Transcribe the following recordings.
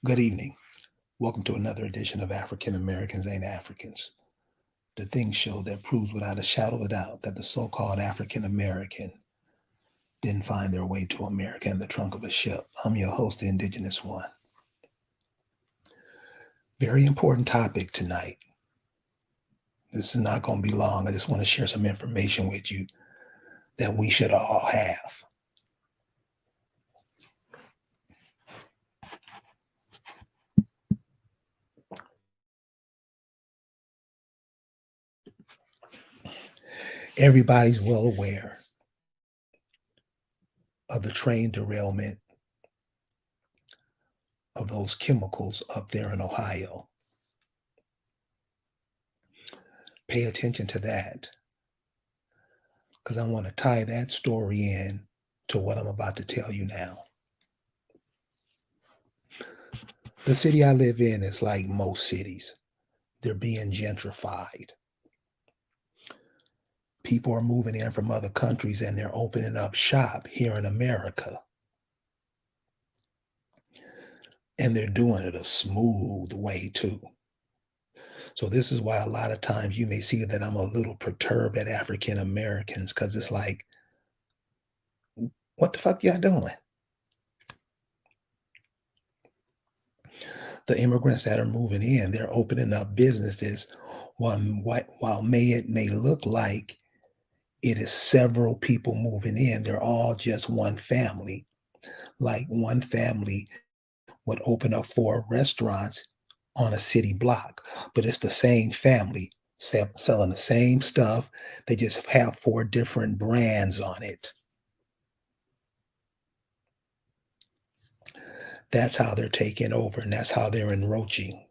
Good evening. Welcome to another edition of African Americans Ain't Africans, the thing show that proves without a shadow of a doubt that the so called African American didn't find their way to America in the trunk of a ship. I'm your host, the Indigenous One. Very important topic tonight. This is not going to be long. I just want to share some information with you that we should all have. Everybody's well aware of the train derailment of those chemicals up there in Ohio. Pay attention to that because I want to tie that story in to what I'm about to tell you now. The city I live in is like most cities. They're being gentrified. People are moving in from other countries and they're opening up shop here in America. And they're doing it a smooth way too. So this is why a lot of times you may see that I'm a little perturbed at African Americans because it's like, what the fuck y'all doing? The immigrants that are moving in, they're opening up businesses while it may look like it is several people moving in. They're all just one family. Like one family would open up 4 restaurants on a city block, but it's the same family selling the same stuff. They just have 4 different brands on it. That's how they're taking over, and that's how they're enroaching,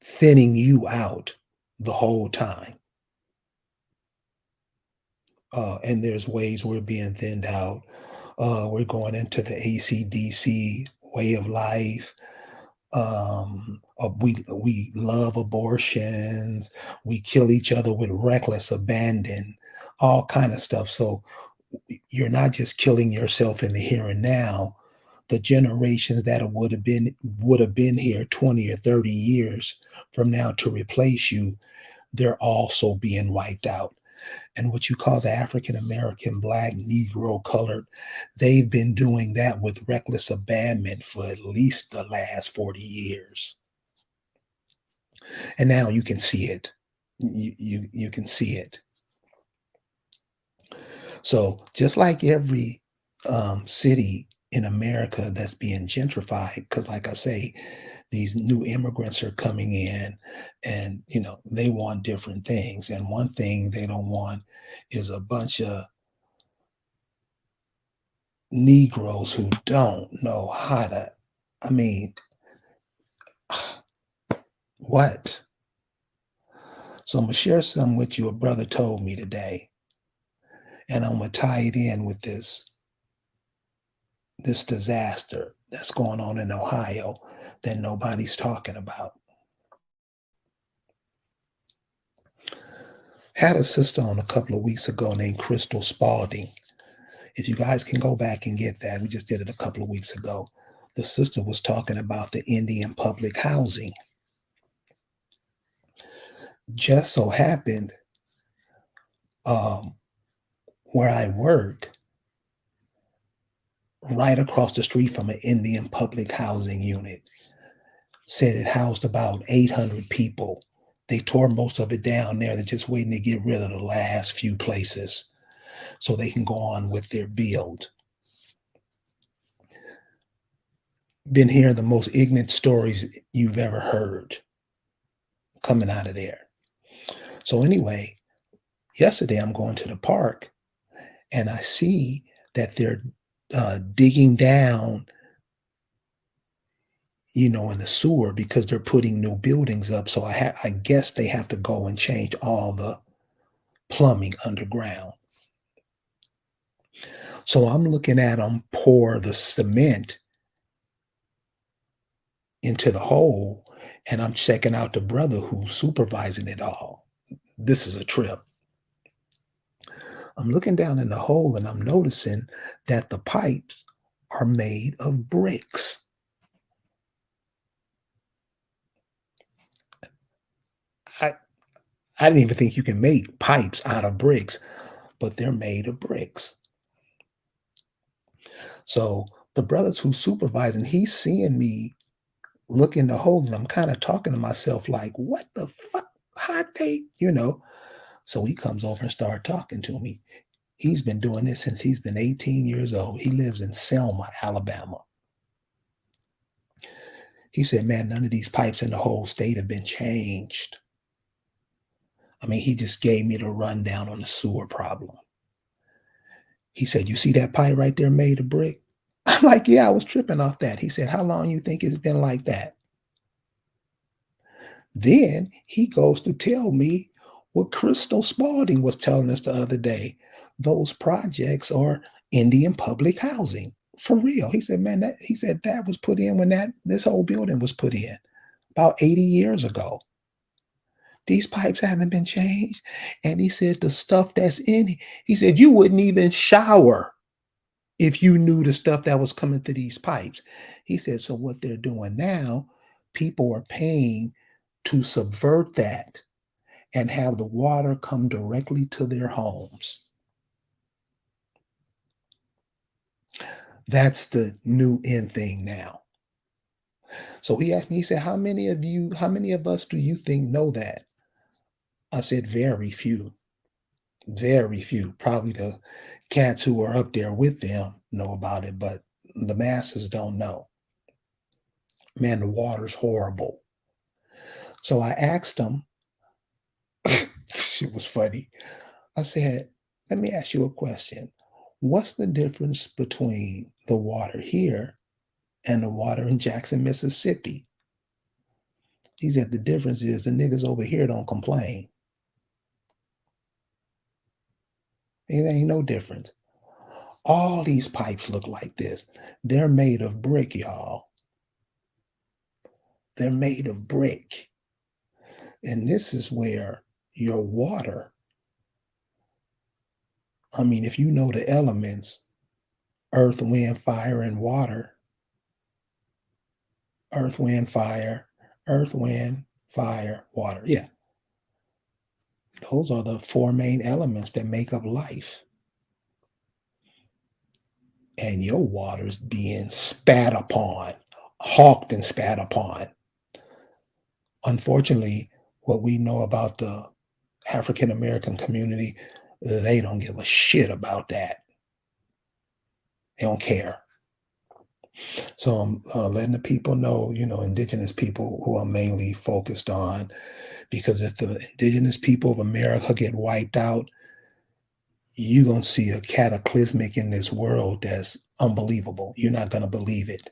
thinning you out the whole time. And there's ways we're being thinned out. We're going into the ACDC way of life. We love abortions. We kill each other with reckless abandon, all kind of stuff. So you're not just killing yourself in the here and now. The generations that would have been here 20 or 30 years from now to replace you, they're also being wiped out. And what you call the African American, Black, Negro, colored, they've been doing that with reckless abandonment for at least the last 40 years. And now you can see it. You can see it. So just like every city in America that's being gentrified, because like I say, these new immigrants are coming in and they want different things. And one thing they don't want is a bunch of Negroes who don't know how to, I mean, what? So I'm gonna share some with you. A brother told me today, and I'm gonna tie it in with this disaster that's going on in Ohio that nobody's talking about. Had a sister on a couple of weeks ago named Crystal Spalding. If you guys can go back and get that, we just did it a couple of weeks ago. The sister was talking about the Indian public housing. Just so happened, um, where I work, right across the street from an Indian public housing unit, said it housed about 800 people. They tore most of it down there. They're just waiting to get rid of the last few places so they can go on with their build. Been hearing the most ignorant stories you've ever heard coming out of there. So anyway, yesterday I'm going to the park and I see that they're digging down, in the sewer because they're putting new buildings up. So I guess they have to go and change all the plumbing underground. So I'm looking at them pour the cement into the hole, and I'm checking out the brother who's supervising it all. This is a trip. I'm looking down in the hole and I'm noticing that the pipes are made of bricks. I didn't even think you can make pipes out of bricks, but they're made of bricks. So the brothers who's supervising, he's seeing me look in the hole, and I'm kind of talking to myself like, what the fuck? How they? So he comes over and start talking to me. He's been doing this since he's been 18 years old. He lives in Selma, Alabama. He said, man, none of these pipes in the whole state have been changed. I mean, he just gave me the rundown on the sewer problem. He said, you see that pipe right there made of brick? I'm like, yeah, I was tripping off that. He said, how long you think it's been like that? Then he goes to tell me what Crystal Spalding was telling us the other day. Those projects are Indian public housing. For real. He said, man, he said that was put in when this whole building was put in about 80 years ago. These pipes haven't been changed. And he said the stuff that's in it, he said you wouldn't even shower if you knew the stuff that was coming through these pipes. He said, so what they're doing now, people are paying to subvert that and have the water come directly to their homes. That's the new in thing now. So he asked me, he said, how many of us do you think know that? I said, very few, very few. Probably the cats who are up there with them know about it, but the masses don't know. Man, the water's horrible. So I asked him, it was funny. I said, let me ask you a question. What's the difference between the water here and the water in Jackson, Mississippi? He said, the difference is the niggas over here don't complain. It ain't no difference. All these pipes look like this. They're made of brick, y'all. They're made of brick. And this is where your water, I mean, if you know the elements, earth, wind, fire, and water, earth, wind, fire, earth, wind, fire, water. Yeah, those are the four main elements that make up life. And your water's being spat upon, hawked and spat upon. Unfortunately, what we know about the African American community, they don't give a shit about that. They don't care. So I'm letting the people know, indigenous people who I'm mainly focused on, because if the indigenous people of America get wiped out, you're going to see a cataclysmic in this world that's unbelievable. You're not going to believe it.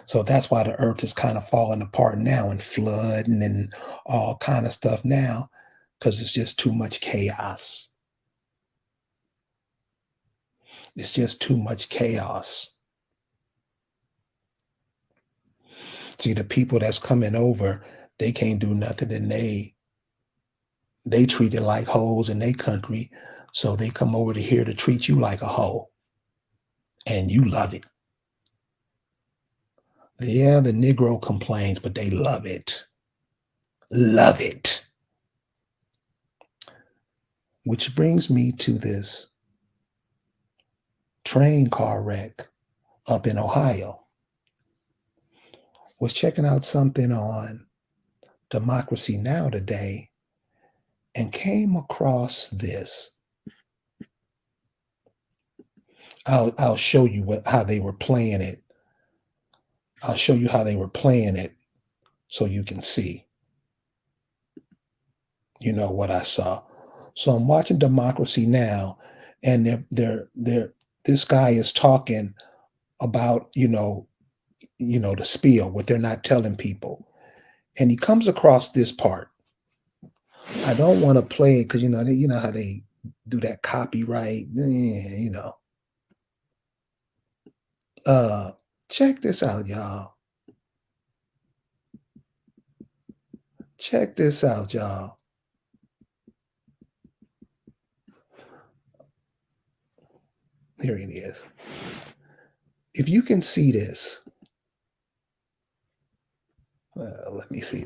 So that's why the earth is kind of falling apart now and flooding and all kind of stuff now, because it's just too much chaos. It's just too much chaos. See, the people that's coming over, they can't do nothing, and they treat it like hoes in their country. So they come over to here to treat you like a hoe. And you love it. Yeah, the Negro complains, but they love it. Love it. Which brings me to this train car wreck up in Ohio. Was checking out something on Democracy Now! Today and came across this. I'll show you how they were playing it. I'll show you how they were playing it so you can see, what I saw. So I'm watching Democracy Now! And this guy is talking about, the spiel, what they're not telling people. And he comes across this part. I don't want to play it because you know how they do that copyright. Uh check this out, y'all. Check this out, y'all. Here it is. If you can see this, Let me see.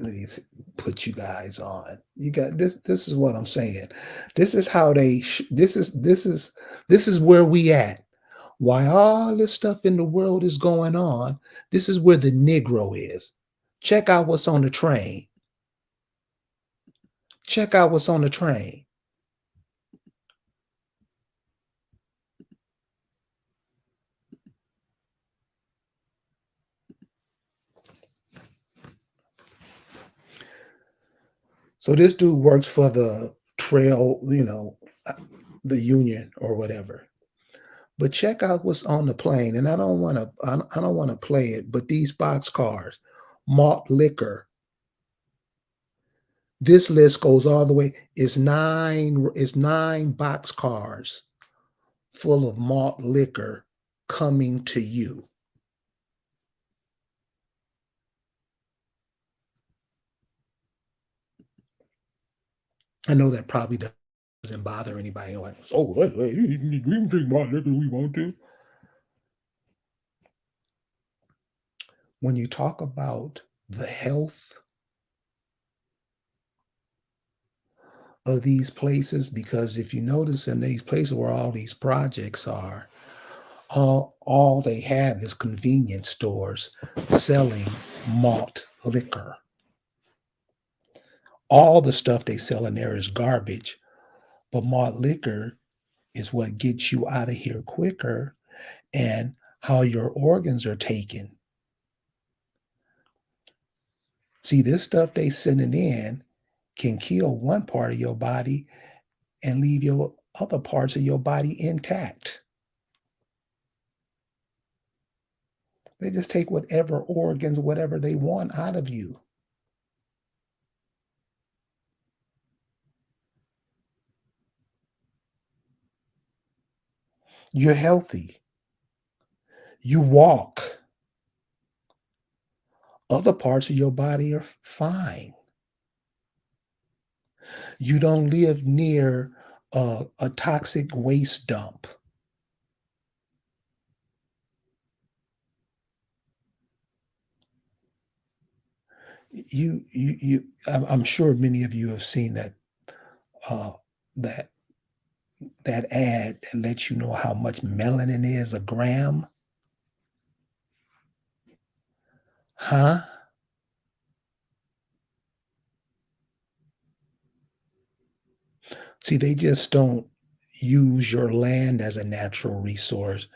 Put you guys on. You got this. This is what I'm saying. This is how they. This is where we at. Why all this stuff in the world is going on? This is where the Negro is. Check out what's on the train. Check out what's on the train. So this dude works for the trail, the union or whatever. But check out what's on the plane. And I don't want to play it, but these box cars, malt liquor. This list goes all the way. Is nine box cars full of malt liquor coming to you. I know that probably doesn't bother anybody. Like, oh, we can drink malt liquor we want to. When you talk about the health of these places, because if you notice in these places where all these projects are, all they have is convenience stores selling malt liquor. All the stuff they sell in there is garbage, but malt liquor is what gets you out of here quicker and how your organs are taken. See, this stuff they sending in can kill one part of your body and leave your other parts of your body intact. They just take whatever organs, whatever they want out of you. You're healthy. You walk. Other parts of your body are fine. You don't live near a toxic waste dump. I'm sure many of you have seen uh, that that ad that lets you know how much melanin is a gram. Huh? See, they just don't use your land as a natural resource.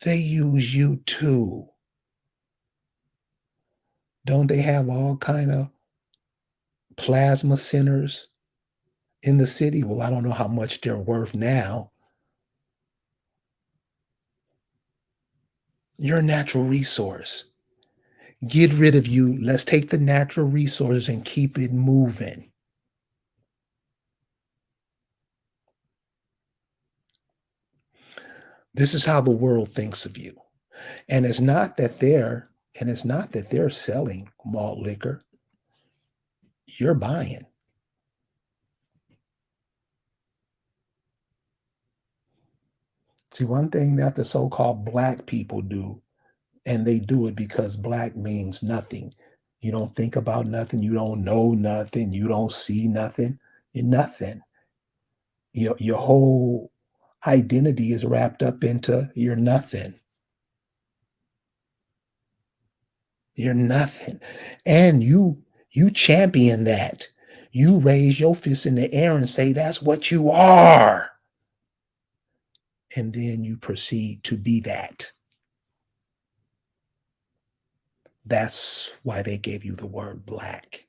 They use you too. Don't they have all kind of plasma centers in the city? Well, I don't know how much they're worth now. You're a natural resource. Get rid of you. Let's take the natural resources and keep it moving. This is how the world thinks of you. And it's not that they're selling malt liquor. You're buying. See, one thing that the so-called black people do, and they do it because black means nothing. You don't think about nothing, you don't know nothing, you don't see nothing, you're nothing. Your whole identity is wrapped up into you're nothing. You're nothing. And you champion that. You raise your fist in the air and say that's what you are. And then you proceed to be that. That's why they gave you the word black.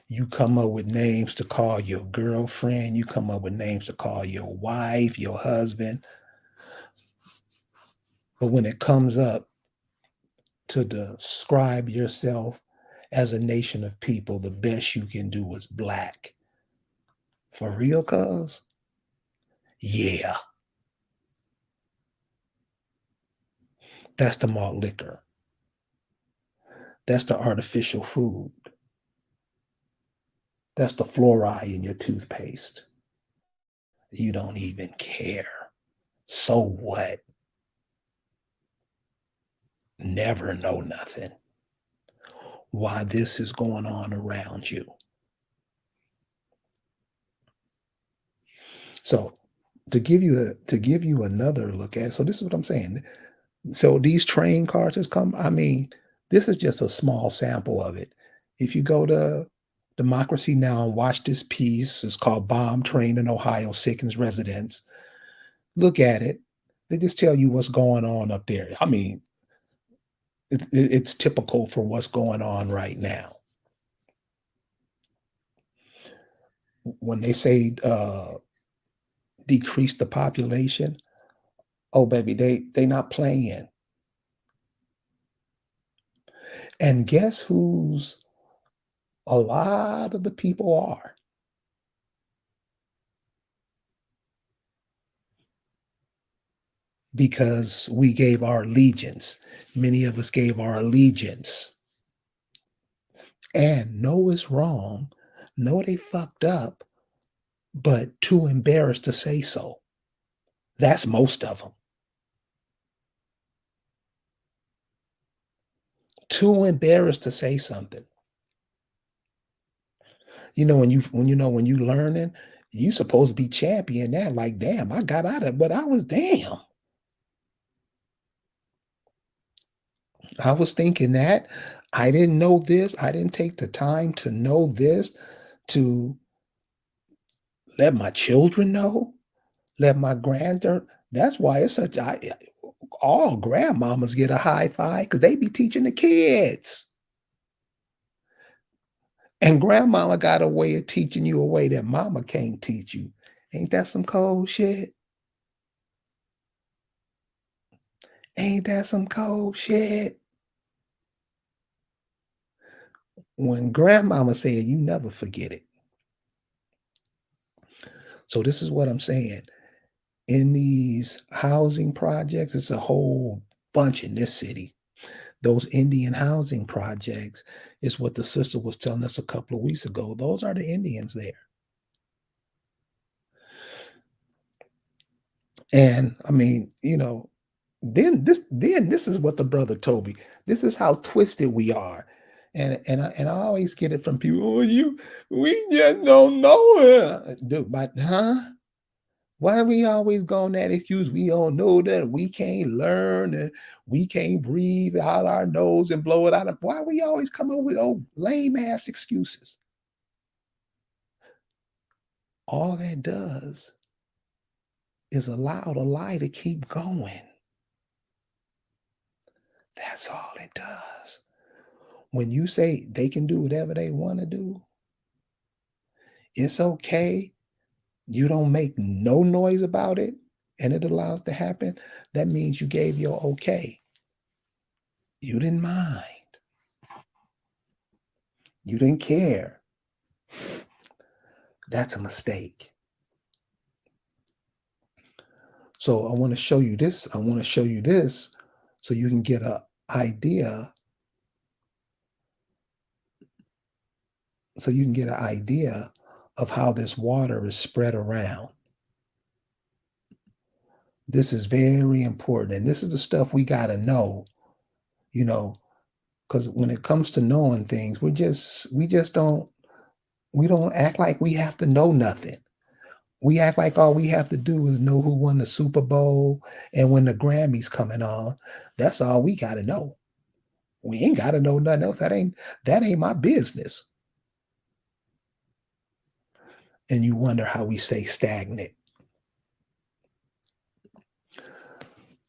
You come up with names to call your girlfriend, you come up with names to call your wife, your husband. But when it comes up to describe yourself as a nation of people, the best you can do is black. For real, cuz? Yeah, that's the malt liquor. That's the artificial food. That's the fluoride in your toothpaste. You don't even care. So what? never know nothing why this is going on around you. So to give you another look at it, so this is what I'm saying. So these train cars has come. I mean, this is just a small sample of it. If you go to Democracy Now and watch this piece, it's called "Bomb Train in Ohio Sickens Residents." Look at it. They just tell you what's going on up there. I mean, it's typical for what's going on right now. When they say decrease the population, oh baby, they not playing. And guess who's a lot of the people are? Because we gave our allegiance. Many of us gave our allegiance. And know it's wrong. Know they fucked up, but too embarrassed to say so. That's most of them. Too embarrassed to say something. When you learning, you supposed to be champion that. Like, damn, I got out of it, but I was damn. I was thinking that I didn't know this. I didn't take the time to know this, to let my children know, let my grandchildren. That's why it's such. All grandmamas get a high five because they be teaching the kids. And grandmama got a way of teaching you a way that mama can't teach you. Ain't that some cold shit? Ain't that some cold shit? When grandmama said, you never forget it. So this is what I'm saying. In these housing projects, it's a whole bunch in this city. Those Indian housing projects is what the sister was telling us a couple of weeks ago. Those are the Indians there. And I mean, then this is what the brother told me. This is how twisted we are. And I always get it from people. Oh, we just don't know it. Dude, but why we always go on that excuse? We don't know that we can't learn and we can't breathe out our nose and blow it out. Why we always come up with old lame ass excuses? All that does is allow the lie to keep going. That's all it does. When you say they can do whatever they want to do, it's okay. You don't make no noise about it and it allows to happen. That means you gave your okay. You didn't mind. You didn't care. That's a mistake. So I want to show you this. I want to show you this so you can get an idea. So you can get an idea of how this water is spread around. This is very important. And this is the stuff we got to know, you know, because when it comes to knowing things, we don't act like we have to know nothing. We act like all we have to do is know who won the Super Bowl and when the Grammys coming on. That's all we got to know. We ain't got to know nothing else. That ain't my business. And you wonder how we stay stagnant.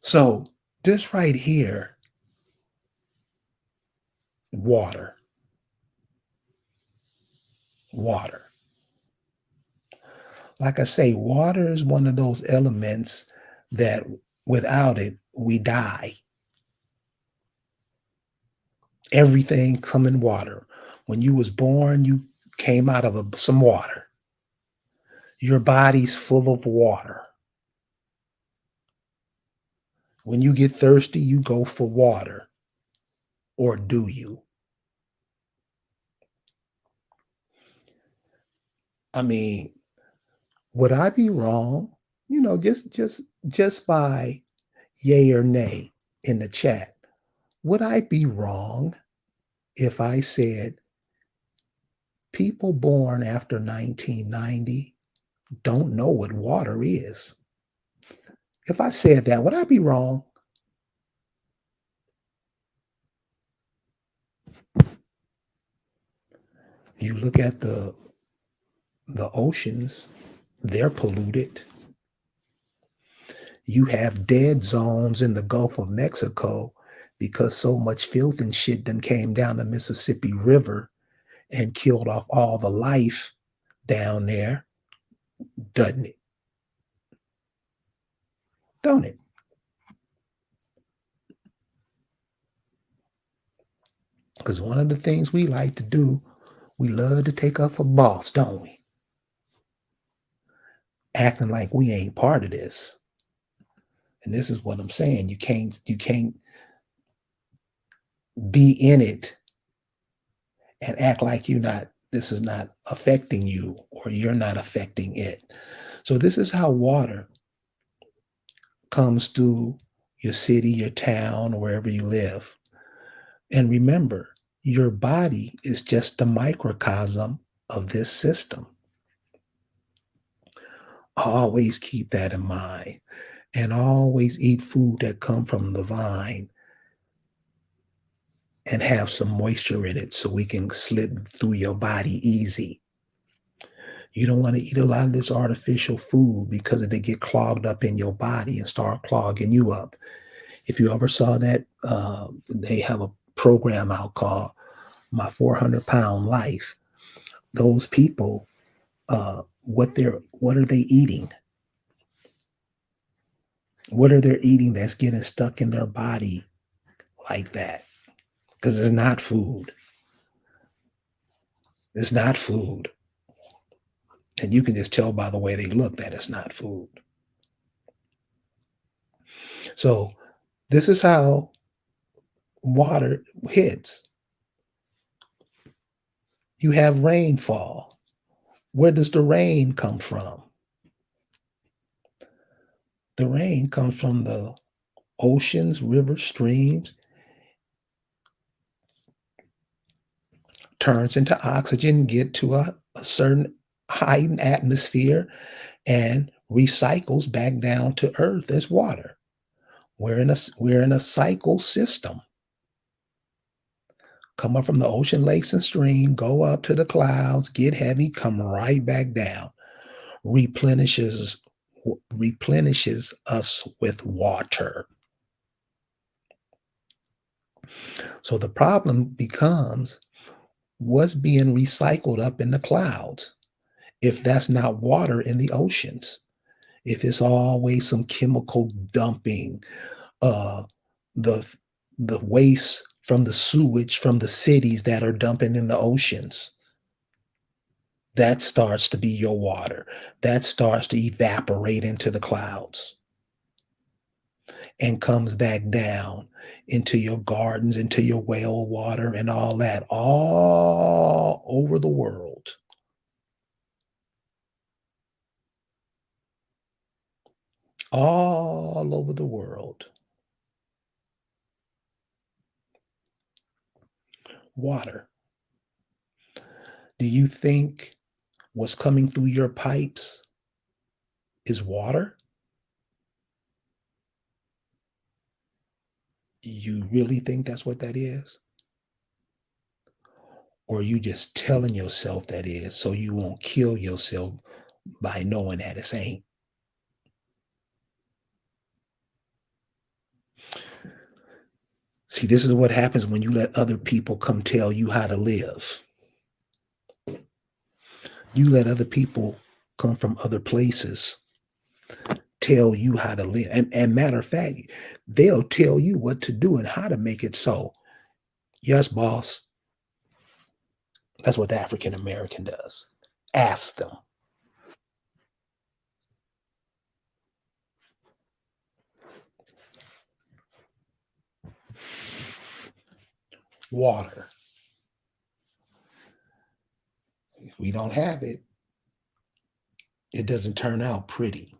So this right here, water, water. Like I say, water is one of those elements that without it, we die. Everything come in water. When you was born, you came out of some water. Your body's full of water. When you get thirsty, you go for water. Or do you? I mean, would I be wrong? Just by yay or nay in the chat. Would I be wrong if I said people born after 1990 don't know what water is? If I said that, would I be wrong? You look at the oceans, they're polluted. You have dead zones in the Gulf of Mexico because so much filth and shit done came down the Mississippi River and killed off all the life down there, doesn't it? Don't it? Because one of the things we like to do, we love to take up for boss, don't we? Acting like we ain't part of this. And this is what I'm saying. You can't be in it and act like you not this is not affecting you or you're not affecting it. So this is how water comes through your city, your town, wherever you live. And remember, your body is just a microcosm of this system. Always keep that in mind. And always eat food that come from the vine and have some moisture in it so we can slip through your body easy. You don't want to eat a lot of this artificial food because they get clogged up in your body and start clogging you up. If you ever saw that, they have a program out called My 400-Pound Life. Those people, what are they eating? What are they eating that's getting stuck in their body like that? Because it's not food. It's not food. And you can just tell by the way they look that it's not food. So this is how water hits. You have rainfall. Where does the rain come from? The rain comes from the oceans, rivers, streams, turns into oxygen, get to a certain height in atmosphere, and recycles back down to earth as water. We're in a cycle system. Come up from the ocean, lakes, and stream, go up to the clouds, get heavy, come right back down. Replenishes replenishes us with water. So the problem becomes what's being recycled up in the clouds if that's not water in the oceans, if it's always some chemical dumping, uh, the the waste from the sewage from the cities that are dumping in the oceans. That starts to be your water. That starts to evaporate into the clouds and comes back down into your gardens, into your well water, and all that, all over the world. All over the world. Water. Do you think what's coming through your pipes is water? You really think that's what that is? Or are you just telling yourself that is so you won't kill yourself by knowing that it ain't? See, this is what happens when you let other people come tell you how to live. You let other people come from other places tell you how to live. And matter of fact, they'll tell you what to do and how to make it so. Yes, boss. That's what the African American does. Ask them. Water. If we don't have it, it doesn't turn out pretty.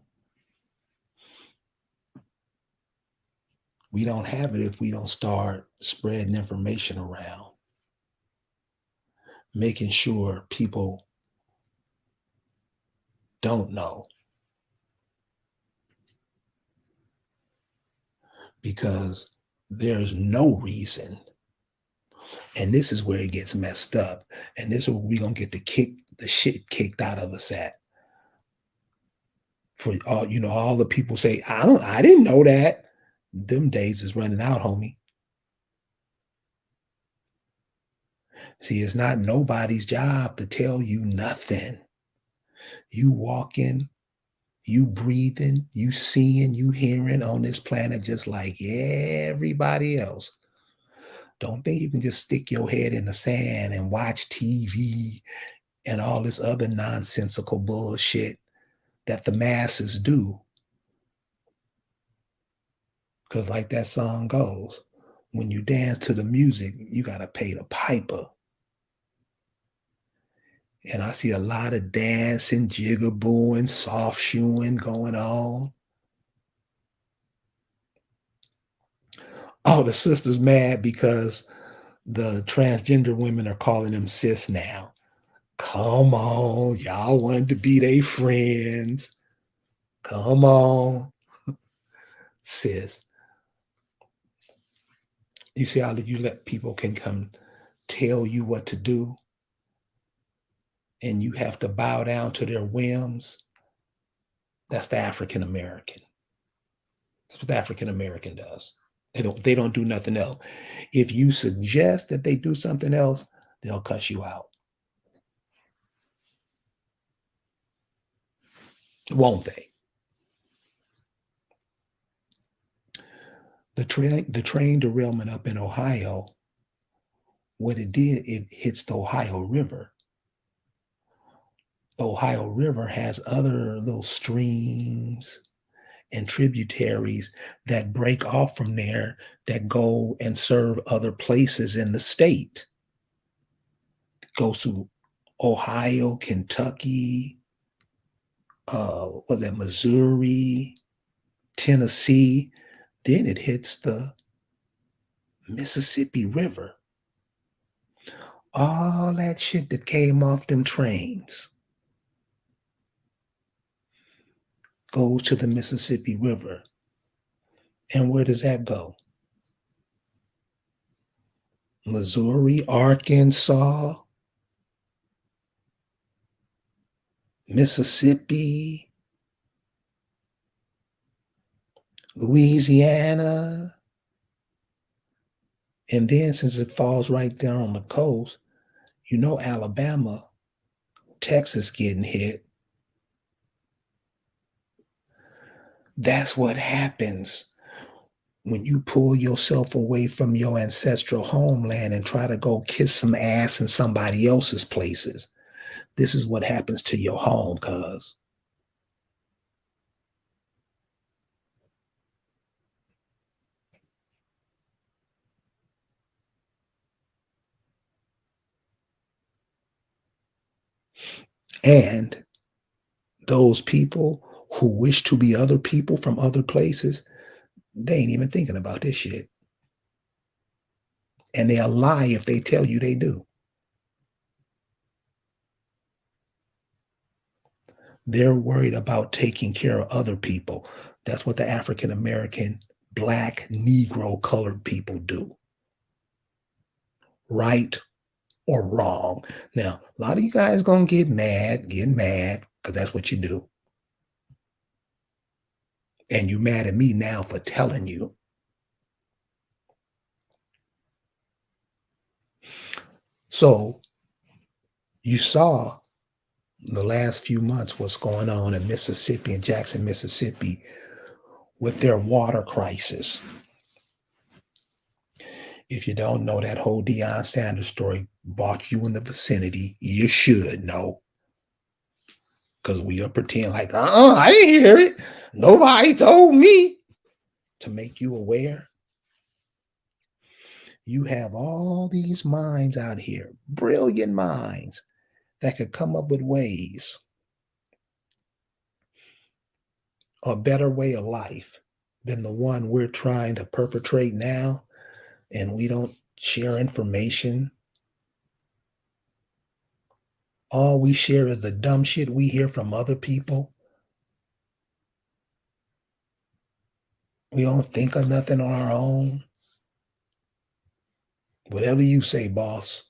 We don't have it if we don't start spreading information around, making sure people don't know, because there's no reason. And this is where it gets messed up. And this is where we're gonna get the shit kicked out of us at. For all all the people say, I didn't know that. Them days is running out, homie. See, it's not nobody's job to tell you nothing. You walking, you breathing, you seeing, you hearing on this planet just like everybody else. Don't think you can just stick your head in the sand and watch TV and all this other nonsensical bullshit that the masses do. Because, like that song goes, when you dance to the music, you got to pay the piper. And I see a lot of dancing, jigabooing, soft shoeing going on. Oh, the sister's mad because the transgender women are calling them sis now. Come on, y'all wanted to be their friends. Come on, sis. You see how you let people can come tell you what to do and you have to bow down to their whims? That's the African American. That's what the African American does. They don't do nothing else. If you suggest that they do something else, they'll cuss you out. Won't they? The train derailment up in Ohio, what it did, it hits the Ohio River. The Ohio River has other little streams and tributaries that break off from there that go and serve other places in the state. Goes through Ohio, Kentucky, was that Missouri, Tennessee. Then it hits the Mississippi River. All that shit that came off them trains goes to the Mississippi River. And where does that go? Missouri, Arkansas, Mississippi, Louisiana. And then since it falls right there on the coast, Alabama, Texas getting hit. That's what happens when you pull yourself away from your ancestral homeland and try to go kiss some ass in somebody else's places. This is what happens to your home, cuz. And those people who wish to be other people from other places, they ain't even thinking about this shit. And they'll lie if they tell you they do. They're worried about taking care of other people. That's what the African American, Black, Negro, colored people do. Right or wrong. Now, a lot of you guys gonna get mad, because that's what you do. And you mad at me now for telling you. So you saw the last few months what's going on in Mississippi and Jackson, Mississippi with their water crisis. If you don't know that whole Deion Sanders story brought you in the vicinity, you should know. Because we are pretend like, I didn't hear it. Nobody told me. To make you aware, you have all these minds out here, brilliant minds, that could come up with ways, a better way of life than the one we're trying to perpetrate now, and we don't share information. All we share is the dumb shit we hear from other people. We don't think of nothing on our own. Whatever you say, boss.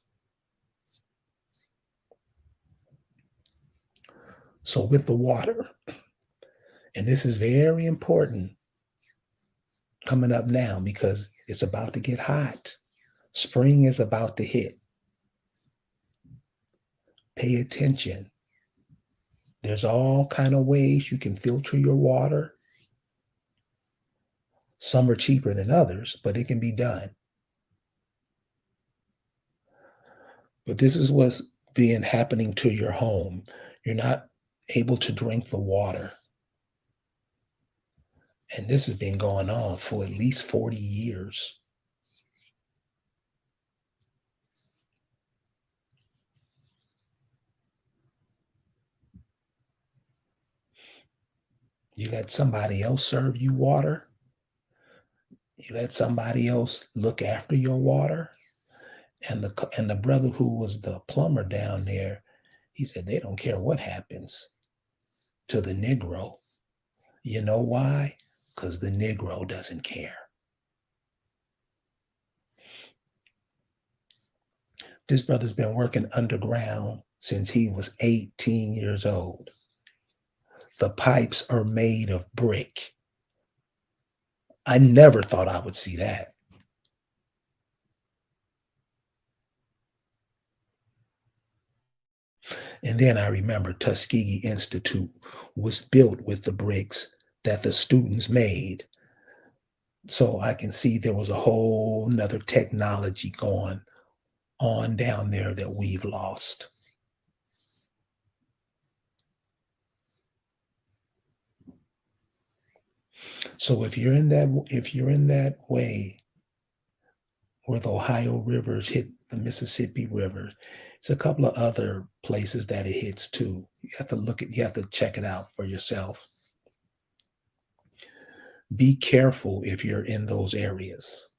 So, with the water, and this is very important coming up now because it's about to get hot. Spring is about to hit. Pay attention. There's all kind of ways you can filter your water. Some are cheaper than others, but it can be done. But this is what's being happening to your home. You're not able to drink the water. And this has been going on for at least 40 years. You let somebody else serve you water. You let somebody else look after your water. And the brother who was the plumber down there, he said they don't care what happens to the Negro. You know why? Because the Negro doesn't care. This brother's been working underground since he was 18 years old. The pipes are made of brick. I never thought I would see that. And then I remember Tuskegee Institute was built with the bricks that the students made. So I can see there was a whole nother technology going on down there that we've lost. So if you're in that way where the Ohio rivers hit the Mississippi River, it's a couple of other places that it hits too. You have to check it out for yourself. Be careful if you're in those areas.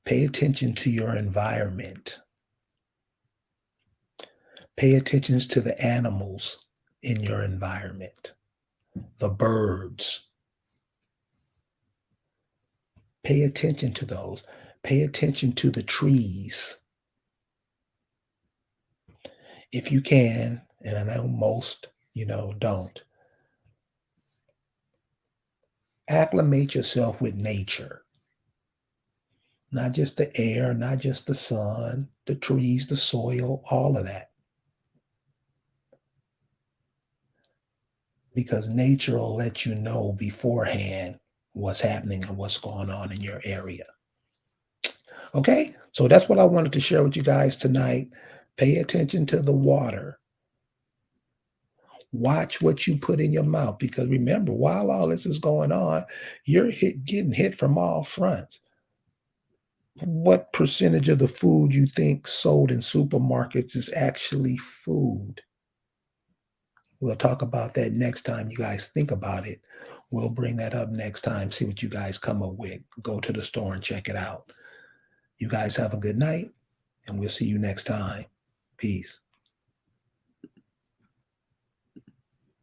Pay attention to your environment. Pay attention to the animals in your environment, the birds. Pay attention to those. Pay attention to the trees. If you can, and I know most, don't, acclimate yourself with nature, not just the air, not just the sun, the trees, the soil, all of that. Because nature will let you know beforehand what's happening and what's going on in your area. Okay, so that's what I wanted to share with you guys tonight. Pay attention to the water. Watch what you put in your mouth because remember, while all this is going on, getting hit from all fronts. What percentage of the food you think sold in supermarkets is actually food? We'll talk about that next time you guys think about it. We'll bring that up next time, see what you guys come up with. Go to the store and check it out. You guys have a good night, and we'll see you next time. Peace.